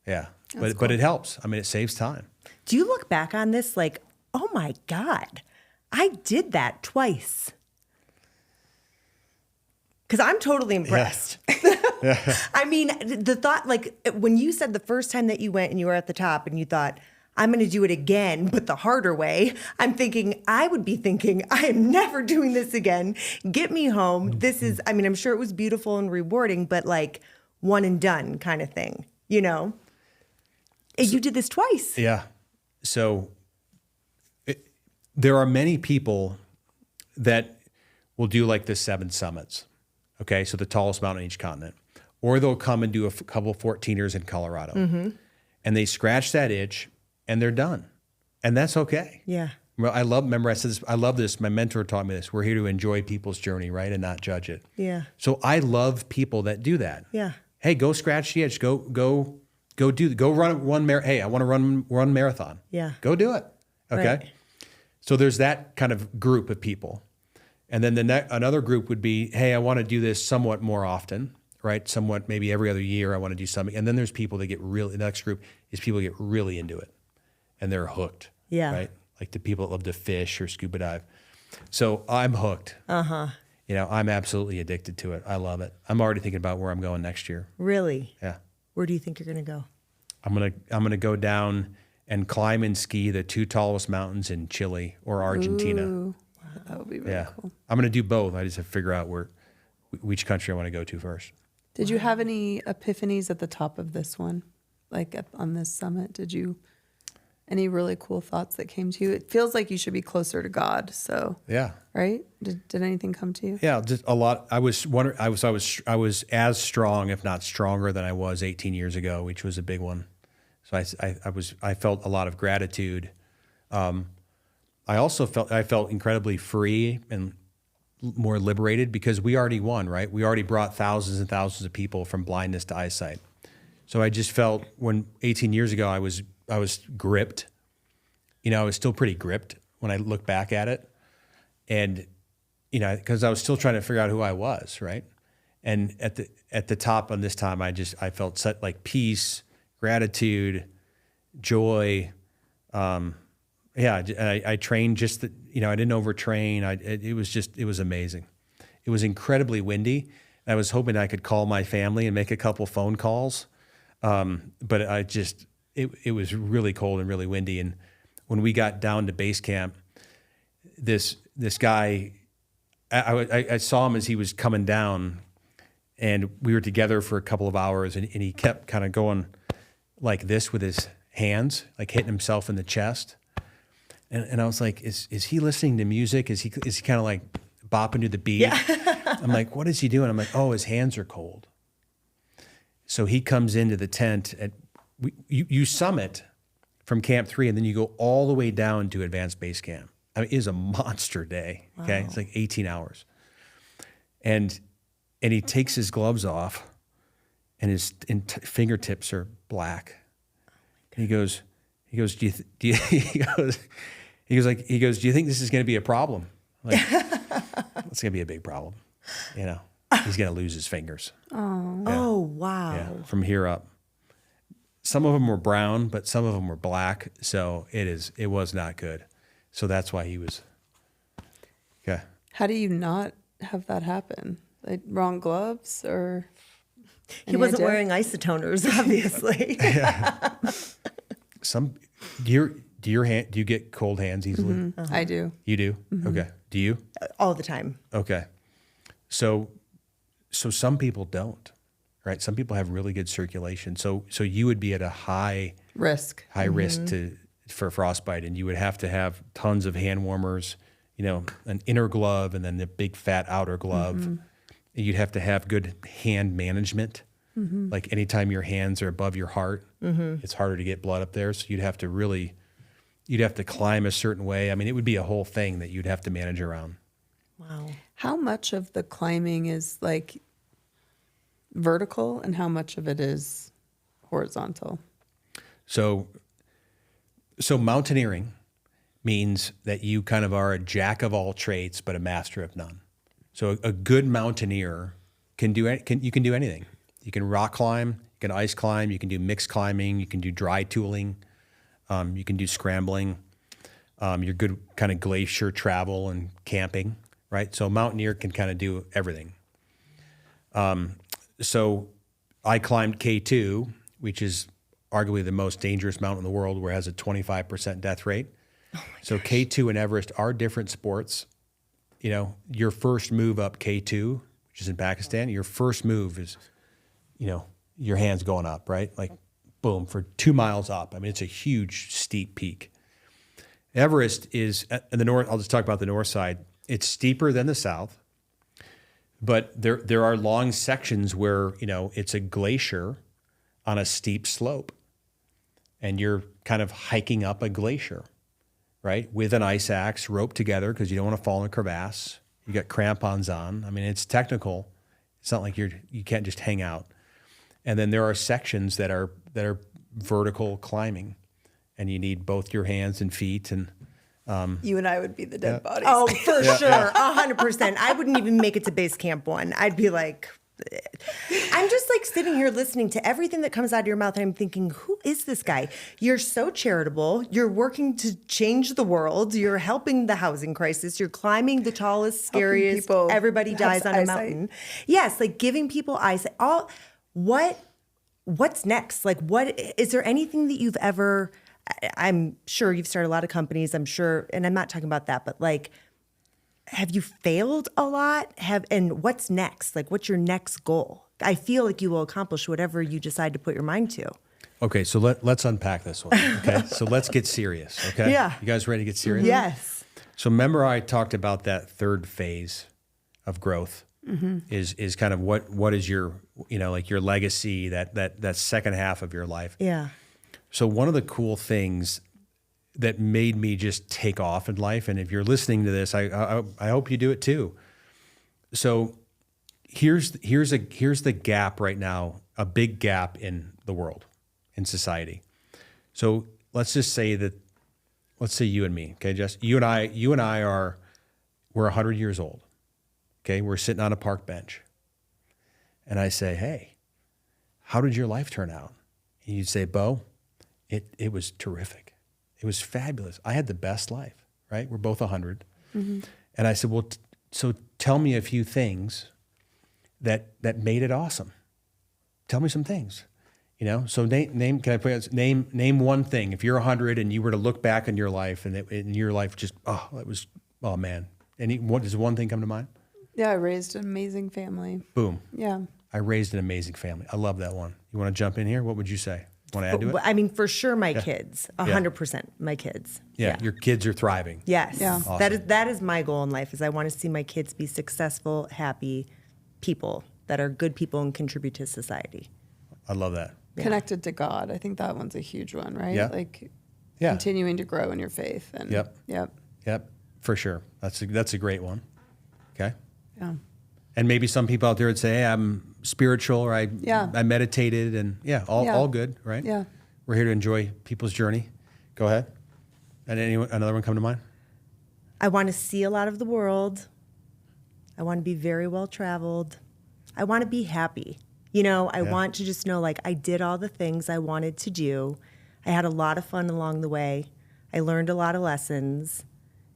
Yeah. But it helps. I mean, it saves time. Do you look back on this like, oh my God, I did that twice? Because I'm totally impressed. I mean, the thought, like when you said the first time that you went and you were at the top and you thought, I'm going to do it again, but the harder way, I would be thinking, I am never doing this again. Get me home. This is, I mean, I'm sure it was beautiful and rewarding, but like one and done kind of thing, you know? And you did this twice. Yeah. So there are many people that will do like the 7 summits. Okay. So the tallest mountain on each continent. Or they'll come and do a couple of 14ers in Colorado. And they scratch that itch and they're done. And that's okay. Yeah. Well, remember I said this, I love this. My mentor taught me this. We're here to enjoy people's journey, right? And not judge it. Yeah. So I love people that do that. Yeah. Hey, go scratch the itch. Go run one marathon. Hey, I want to run marathon. Yeah. Go do it. Okay. Right. So there's that kind of group of people. And then another group would be, hey, I want to do this somewhat more often, right? Somewhat maybe every other year I want to do something. And then there's people that the next group is people that get really into it and they're hooked. Yeah. Right? Like the people that love to fish or scuba dive. So I'm hooked. You know, I'm absolutely addicted to it. I love it. I'm already thinking about where I'm going next year. Really? Yeah. Where do you think you're going to go? I'm gonna go down and climb and ski the 2 tallest mountains in Chile or Argentina. Ooh, that would be really cool. I'm gonna do both. I just have to figure out which country I want to go to first. Did you have any epiphanies at the top of this one? Like up on this summit? Any really cool thoughts that came to you? It feels like you should be closer to God. So Yeah. right? Did anything come to you? Yeah, just a lot. I was as strong, if not stronger, than I was 18 years ago, which was a big one. So I felt a lot of gratitude. I also felt incredibly free and more liberated because we already won, right? We already brought thousands and thousands of people from blindness to eyesight. So I just felt when 18 years ago I was gripped. You know, I was still pretty gripped when I look back at it. And, you know, because I was still trying to figure out who I was, right? And at the top on this time, I felt like peace, gratitude, joy. I trained just I didn't overtrain. It was amazing. It was incredibly windy. I was hoping I could call my family and make a couple phone calls. But it was really cold and really windy. And when we got down to base camp, this guy, I saw him as he was coming down, and we were together for a couple of hours, and he kept kind of going like this with his hands, like hitting himself in the chest. And I was like, is he listening to music? Is he kind of like bopping to the beat? Yeah. I'm like, what is he doing? I'm like, oh, his hands are cold. So he comes into the tent you summit from Camp 3, and then you go all the way down to Advanced Base Camp. I mean, it is a monster day. Okay. Wow. It's like 18 hours. And he takes his gloves off, and his fingertips are black. And he goes, do you think this is going to be a problem? Like, it's going to be a big problem. You know, he's going to lose his fingers. Oh, yeah. Oh, wow. Yeah, from here up. Some of them were brown, but some of them were black. So it was not good. So that's why he was. Okay. How do you not have that happen? Like wrong gloves or? He wasn't wearing isotoners, obviously. Yeah. Do you get cold hands easily? Mm-hmm. Uh-huh. I do. You do? Mm-hmm. Okay. Do you? All the time. Okay. So some people don't, right? Some people have really good circulation. So you would be at a high risk for frostbite, and you would have to have tons of hand warmers, an inner glove and then the big fat outer glove. Mm-hmm. You'd have to have good hand management. Like anytime your hands are above your heart, it's harder to get blood up there. So you'd have to climb a certain way. I mean, it would be a whole thing that you'd have to manage around. Wow. How much of the climbing is like vertical and how much of it is horizontal? So mountaineering means that you kind of are a jack of all trades, but a master of none. So a good mountaineer you can do anything. You can rock climb, you can ice climb, you can do mixed climbing, you can do dry tooling, you can do scrambling. You're good kind of glacier travel and camping, right? So a mountaineer can kind of do everything. So I climbed K2, which is arguably the most dangerous mountain in the world, where it has a 25% death rate. So K2 and Everest are different sports. You know, your first move up K2, which is in Pakistan, your first move is, you know, your hands going up, right? Like, boom, for 2 miles up. I mean, it's a huge, steep peak. Everest is in the north. I'll just talk about the north side. It's steeper than the south, but there are long sections where, you know, it's a glacier on a steep slope, and you're kind of hiking up a glacier, right? With an ice axe roped together because you don't want to fall in a crevasse. You got crampons on. I mean, it's technical. It's not like you can't just hang out. And then there are sections that are vertical climbing, and you need both your hands and feet. And You and I would be the dead bodies. Oh, for sure. 100%. I wouldn't even make it to base camp 1. I'd be like, I'm just like sitting here listening to everything that comes out of your mouth. And I'm thinking, who is this guy? You're so charitable. You're working to change the world. You're helping the housing crisis. You're climbing the tallest, scariest, people everybody have dies on a eyesight. mountain. Yes, like giving people eyesight. What's next? Like, what is there anything that you've ever, I'm sure you've started a lot of companies, I'm sure, and I'm not talking about that, but like, have you failed a lot? And what's next? Like, what's your next goal? I feel like you will accomplish whatever you decide to put your mind to. okay, so let's unpack this one. Okay, so let's get serious. Okay, Yeah. You guys ready to get serious? Yes. So remember, I talked about that third phase of growth. Is kind of what is your, you know, like your legacy, that second half of your life. Yeah. So one of the cool things that made me just take off in life, and if you're listening to this, I hope you do it too. So here's the gap right now, a big gap in the world, in society. So let's say you and me, okay, Jess, you and I we're 100 years old. Okay, we're sitting on a park bench. And I say, hey, how did your life turn out? And you'd say, Bo, it was terrific. It was fabulous. I had the best life, right? We're both 100. And I said, well, so tell me a few things that made it awesome. Tell me some things, you know? So name one thing. If you're 100 and you were to look back on your life and your life just, oh man. Does one thing come to mind? Yeah, I raised an amazing family. Boom. Yeah. I raised an amazing family. I love that one. You want to jump in here? What would you say? Want to add to it? I mean, for sure, my kids, 100% my kids. Yeah, your kids are thriving. Yes. Yeah. Awesome. That is my goal in life, is I want to see my kids be successful, happy people that are good people and contribute to society. I love that. Connected to God. I think that one's a huge one, right? Yeah. Like Yeah. continuing to grow in your faith. And Yep. Yep. Yep, for sure. That's a great one. Okay. Yeah. And maybe some people out there would say, hey, I'm spiritual, or I meditated, and all good, right? Yeah. We're here to enjoy people's journey. Go ahead. And another one come to mind? I want to see a lot of the world. I want to be very well traveled. I want to be happy. You know, I want to just know, like, I did all the things I wanted to do. I had a lot of fun along the way. I learned a lot of lessons,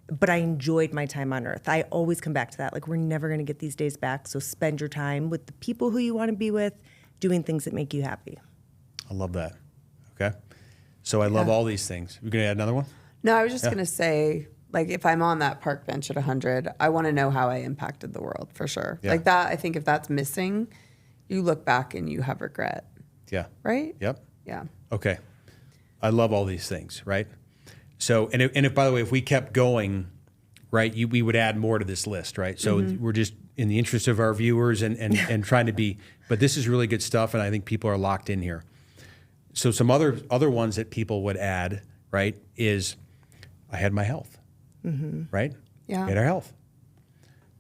but I enjoyed my time on Earth. I always come back to that. Like, we're never going to get these days back. So spend your time with the people who you want to be with, doing things that make you happy. I love that. Okay. So I love all these things. We're going to add another one? No, I was just going to say, like, if I'm on that park bench at 100, I want to know how I impacted the world, for sure. Yeah. Like that, I think if that's missing, you look back and you have regret, Yeah. right? Yep. Yeah. Okay. I love all these things, right? So, and if by the way, if we kept going, right, we would add more to this list, right? So we're just, in the interest of our viewers and trying to be, but this is really good stuff, and I think people are locked in here. So some other ones that people would add, right, is I had my health, right? Yeah. We had our health.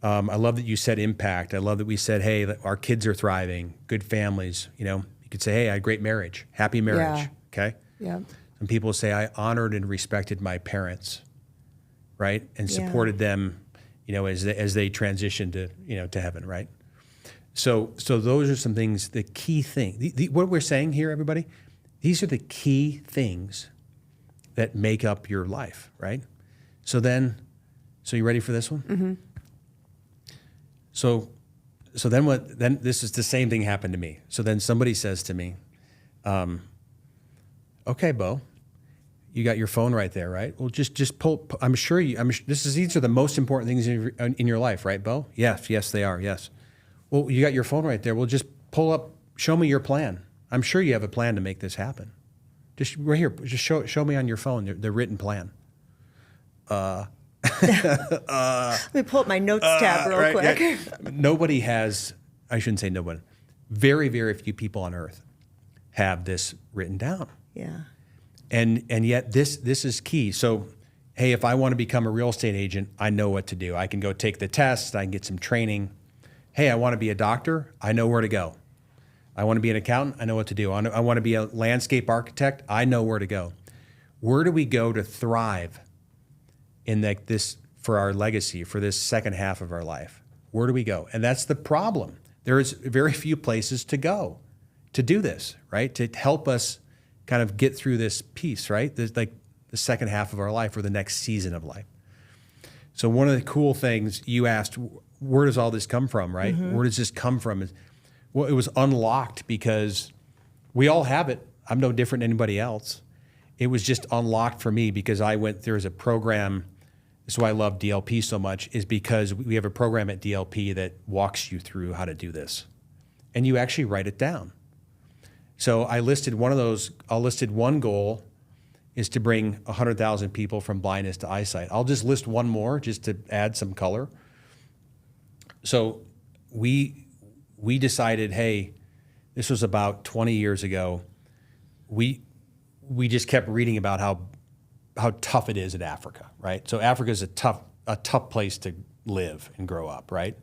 I love that you said impact. I love that we said, hey, that our kids are thriving, good families. You know, you could say, hey, I had a great marriage, happy marriage. Yeah. Okay. Yeah. Some people say I honored and respected my parents, right, and supported them, you know, as they transitioned to, you know, to heaven, right. So those are some things. The key thing, what we're saying here, everybody, these are the key things that make up your life, right? So you ready for this one? Mm-hmm. So then this is the same thing happened to me. So then somebody says to me, okay, Bo, you got your phone right there, right? Well, just pull. These are the most important things in your life, right, Bo? Yes, they are. Yes. Well, you got your phone right there. Well, just pull up. Show me your plan. I'm sure you have a plan to make this happen. Just right here. Just show me on your phone the written plan. Let me pull up my notes tab real quick. Yeah. Nobody has. I shouldn't say nobody. Very, very few people on earth have this written down. Yeah. And yet this is key. So, hey, if I want to become a real estate agent, I know what to do. I can go take the test. I can get some training. Hey, I want to be a doctor. I know where to go. I want to be an accountant. I know what to do. I want to be a landscape architect. I know where to go. Where do we go to thrive in this for our legacy, for this second half of our life? Where do we go? And that's the problem. There's very few places to go to do this, right? To help us kind of get through this piece, right? There's like the second half of our life or the next season of life. So one of the cool things you asked, where does all this come from, right? Mm-hmm. Where does this come from? Well, it was unlocked because we all have it. I'm no different than anybody else. It was just unlocked for me because there's a program. This is why I love DLP so much, is because we have a program at DLP that walks you through how to do this. And you actually write it down. So I listed one goal is to bring 100,000 people from blindness to eyesight. I'll just list one more just to add some color. So we decided, hey, this was about 20 years ago. We just kept reading about how tough it is in Africa, right? So Africa is a tough place to live and grow up, right?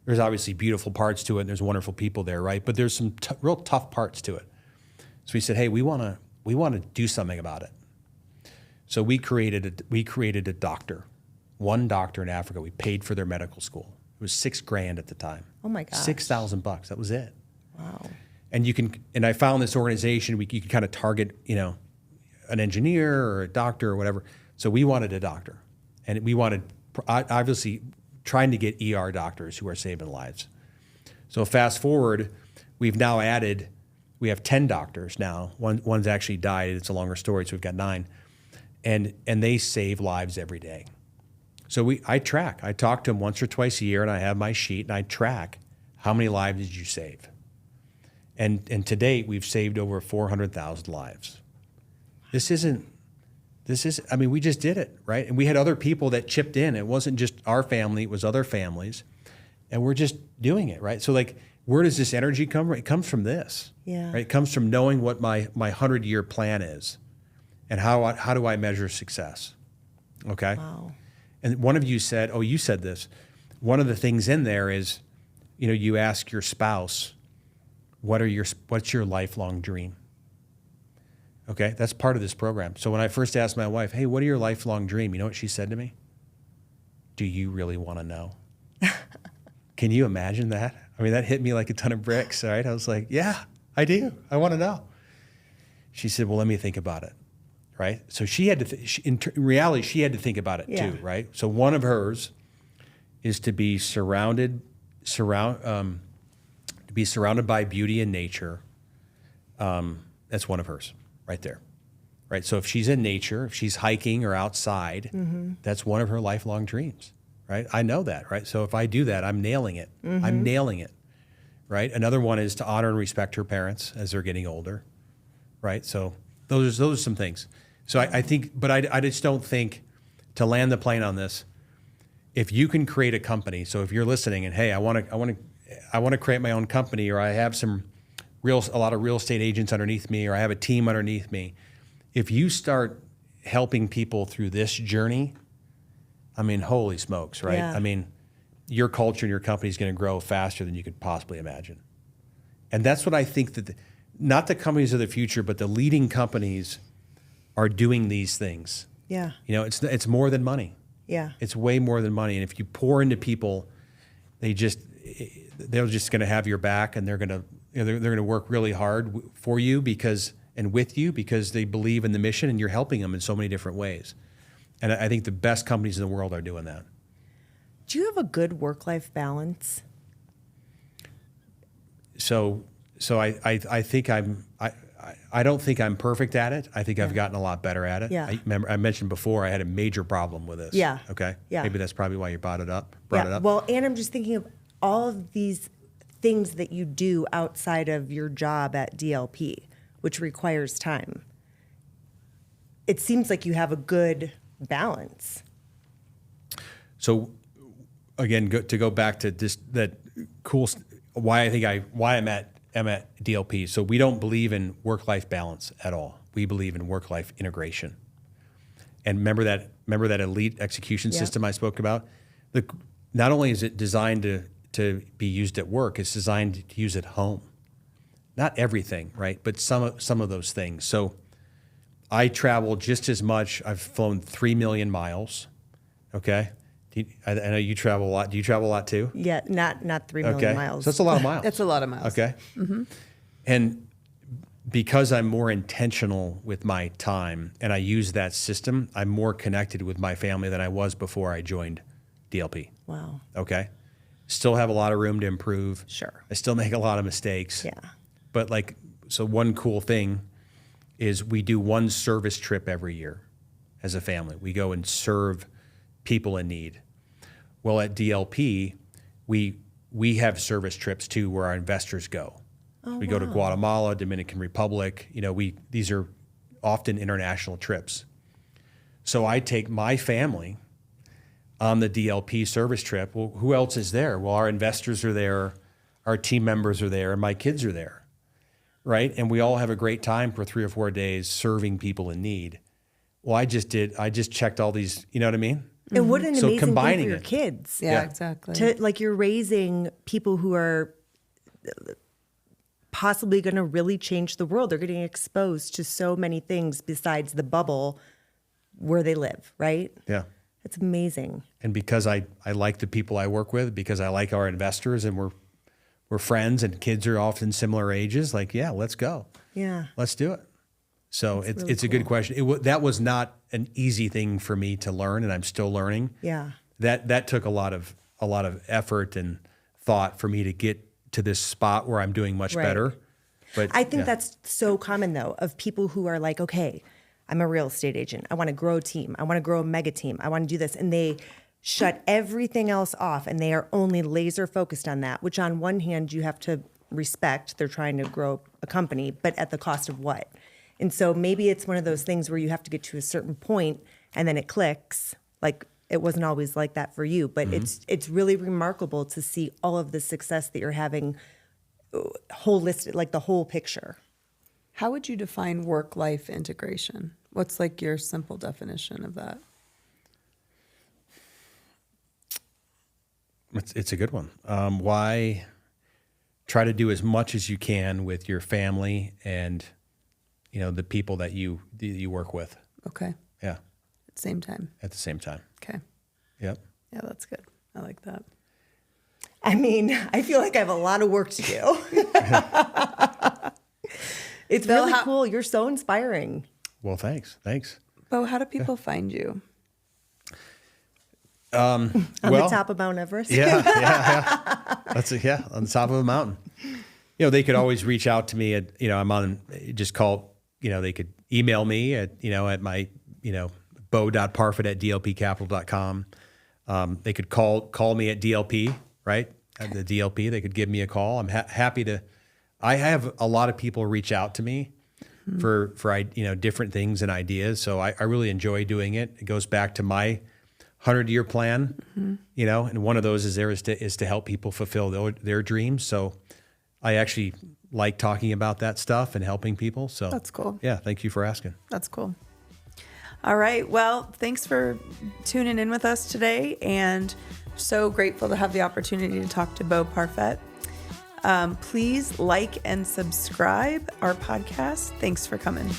There's obviously beautiful parts to it, and there's wonderful people there, right? But there's some real tough parts to it. So we said, hey, we want to do something about it. So we created a doctor, one doctor in Africa. We paid for their medical school. It was $6,000 at the time. Oh my gosh. $6,000. That was it. Wow. And I found this organization. You could kind of target, an engineer or a doctor or whatever. So we wanted a doctor, and we wanted obviously trying to get ER doctors who are saving lives. So fast forward, we have 10 doctors now. One's actually died. It's a longer story, so we've got 9. And they save lives every day. So I track. I talk to them once or twice a year, and I have my sheet, and I track how many lives did you save. And to date, we've saved over 400,000 lives. We just did it, right? And we had other people that chipped in. It wasn't just our family, it was other families. And we're just doing it, right? So where does this energy come from? It comes from this. Yeah. Right? It comes from knowing what my 100-year plan is and how do I measure success. Okay? Wow. And one of you said, you said this. One of the things in there is, you ask your spouse, what's your lifelong dream? Okay? That's part of this program. So when I first asked my wife, hey, what are your lifelong dream? You know what she said to me? Do you really want to know? Can you imagine that? I mean, that hit me like a ton of bricks, right? I was like, yeah, I do. I want to know. She said, well, let me think about it, right? So she had to, in reality, she had to think about it too, right? So one of hers is to be surrounded by beauty and nature. That's one of hers right there, right? So if she's in nature, if she's hiking or outside, that's one of her lifelong dreams. Right? I know that, right? So if I do that, I'm nailing it. Mm-hmm. I'm nailing it, right? Another one is to honor and respect her parents as they're getting older, right? So those are some things. So I think, but I just don't think, to land the plane on this, if you can create a company, so if you're listening and hey, I want to create my own company, or I have a lot of real estate agents underneath me, or I have a team underneath me. If you start helping people through this journey, I mean, holy smokes, right? Yeah. I mean, your culture and your company is going to grow faster than you could possibly imagine. And that's what I think that not the companies of the future, but the leading companies are doing these things. Yeah. You know, it's more than money. Yeah. It's way more than money. And if you pour into people, they're just going to have your back, and they're going to work really hard for you and with you because they believe in the mission, and you're helping them in so many different ways. And I think the best companies in the world are doing that. Do you have a good work-life balance? So I think I don't think I'm perfect at it. I think I've gotten a lot better at it. Yeah. I mentioned before I had a major problem with this. Yeah. Okay. Yeah. Maybe that's probably why you brought it up. Well, and I'm just thinking of all of these things that you do outside of your job at DLP, which requires time. It seems like you have a good balance. So again, to go back to this, that cool, why I'm at DLP. So we don't believe in work-life balance at all. We believe in work-life integration. And remember that elite execution system I spoke about? Not only is it designed to be used at work, it's designed to use at home. Not everything, right? But some of those things. So I travel just as much. I've flown 3 million miles. Okay. I know you travel a lot. Do you travel a lot too? Yeah, not 3 million miles. So that's a lot of miles. That's a lot of miles. Okay. Mm-hmm. And because I'm more intentional with my time and I use that system, I'm more connected with my family than I was before I joined DLP. Wow. Okay. Still have a lot of room to improve. Sure. I still make a lot of mistakes. Yeah. But so one cool thing is we do one service trip every year as a family. We go and serve people in need. Well, at DLP, we have service trips too where our investors go. We go to Guatemala, Dominican Republic. You know, these are often international trips. So I take my family on the DLP service trip. Well, who else is there? Well, our investors are there, our team members are there, and my kids are there, right? And we all have a great time for 3 or 4 days serving people in need. Well, I just checked all these, you know what I mean? And what an So amazing thing for combining your it. kids. Yeah, exactly. You're raising people who are possibly going to really change the world. They're getting exposed to so many things besides the bubble where they live, right? Yeah. It's amazing. And because I like the people I work with, because I like our investors, and we're friends, and kids are often similar ages, let's go. Yeah. Let's do it. So That's it's really a good question. That was not an easy thing for me to learn, and I'm still learning. Yeah. That took a lot of effort and thought for me to get to this spot where I'm doing much Right. better. But I think that's so common, though, of people who are like, okay, I'm a real estate agent. I want to grow a team. I want to grow a mega team. I want to do this. And they shut everything else off, and they are only laser focused on that, which on one hand, you have to respect. They're trying to grow a company, but at the cost of what? And so maybe it's one of those things where you have to get to a certain point and then it clicks. Like it wasn't always like that for you, but it's really remarkable to see all of the success that you're having holistic, like the whole picture. How would you define work-life integration? What's your simple definition of that? It's a good one. Why try to do as much as you can with your family and the people that you work with. Okay. Yeah. At the same time. At the same time. Okay. Yep. Yeah, that's good. I like that. I mean, I feel like I have a lot of work to do. It's Bill, really cool. You're so inspiring. Well, thanks. Bo, how do people find you? On the top of Mount Everest? Yeah. That's on the top of a mountain. They could always reach out to me at, I'm on, just call, they could email me at my, bo.parfet@dlpcapital.com. They could call me at DLP, right? At the DLP, they could give me a call. I'm happy to. I have a lot of people reach out to me for different things and ideas. So I really enjoy doing it. It goes back to my 100-year plan, and one of those is to help people fulfill their dreams. So I actually like talking about that stuff and helping people. So That's cool. Yeah, thank you for asking. That's cool. All right. Well, thanks for tuning in with us today, and so grateful to have the opportunity to talk to Bo Parfet. Please like and subscribe our podcast. Thanks for coming.